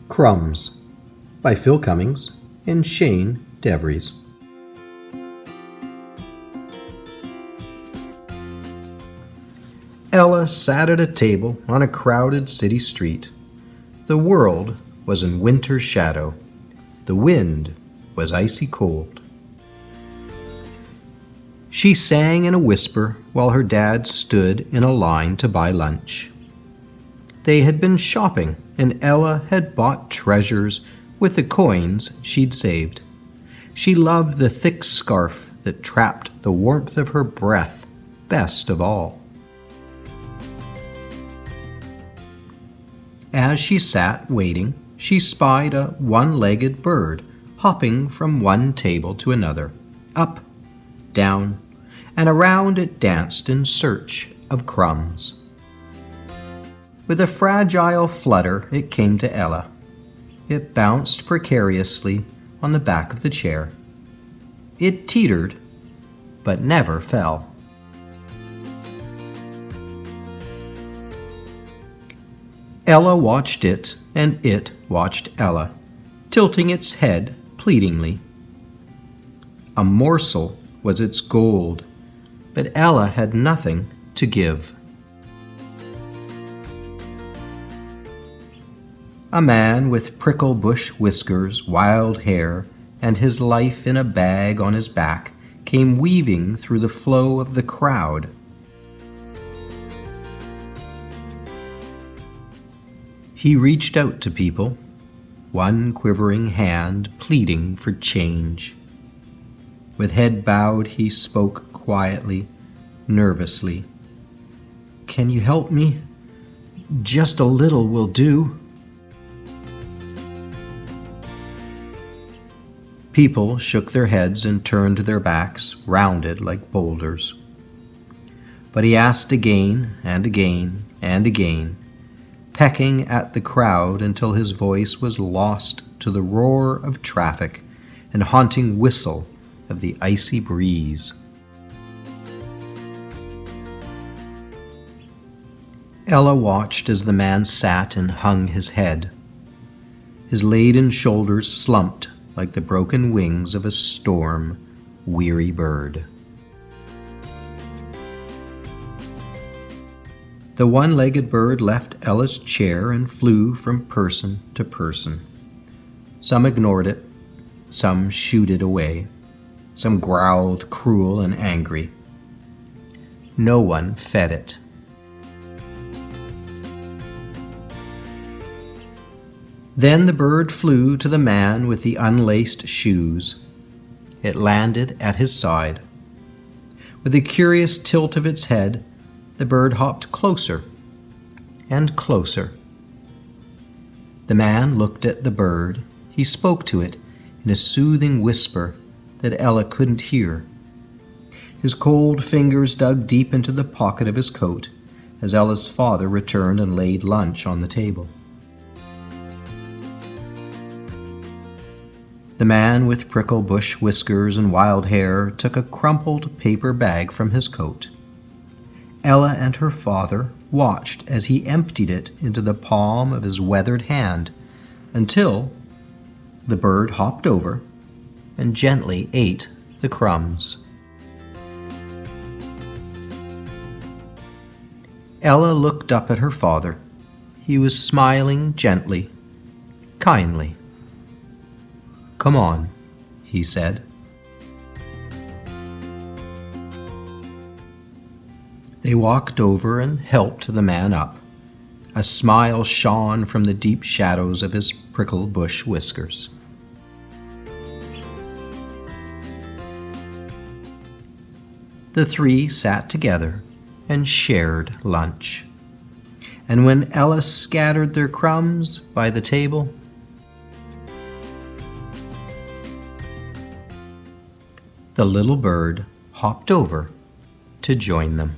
Crumbs by Phil Cummings and Shane DeVries. Ella sat at a table on a crowded city street. The world was in winter shadow. The wind was icy cold. She sang in a whisper while her dad stood in a line to buy lunch. They had been shopping, and Ella had bought treasures with the coins she'd saved. She loved the thick scarf that trapped the warmth of her breath best of all. As she sat waiting, she spied a one-legged bird hopping from one table to another, up, down, and around it danced in search of crumbs. With a fragile flutter, it came to Ella. It bounced precariously on the back of the chair. It teetered, but never fell. Ella watched it, and it watched Ella, tilting its head pleadingly. A morsel was its gold, but Ella had nothing to give. A man with prickle bush whiskers, wild hair, and his life in a bag on his back came weaving through the flow of the crowd. He reached out to people, one quivering hand pleading for change. With head bowed, he spoke quietly, nervously. "Can you help me? Just a little will do." People shook their heads and turned their backs, rounded like boulders. But he asked again and again and again, pecking at the crowd until his voice was lost to the roar of traffic and haunting whistle of the icy breeze. Ella watched as the man sat and hung his head. His laden shoulders slumped like the broken wings of a storm-weary bird. The one-legged bird left Ella's chair and flew from person to person. Some ignored it, some shooed it away, some growled cruel and angry. No one fed it. Then the bird flew to the man with the unlaced shoes. It landed at his side. With a curious tilt of its head, the bird hopped closer and closer. The man looked at the bird. He spoke to it in a soothing whisper that Ella couldn't hear. His cold fingers dug deep into the pocket of his coat as Ella's father returned and laid lunch on the table. The man with prickle bush whiskers and wild hair took a crumpled paper bag from his coat. Ella and her father watched as he emptied it into the palm of his weathered hand until the bird hopped over and gently ate the crumbs. Ella looked up at her father. He was smiling gently, kindly. "Come on," he said. They walked over and helped the man up. A smile shone from the deep shadows of his prickle bush whiskers. The three sat together and shared lunch. And when Ella scattered their crumbs by the table, the little bird hopped over to join them.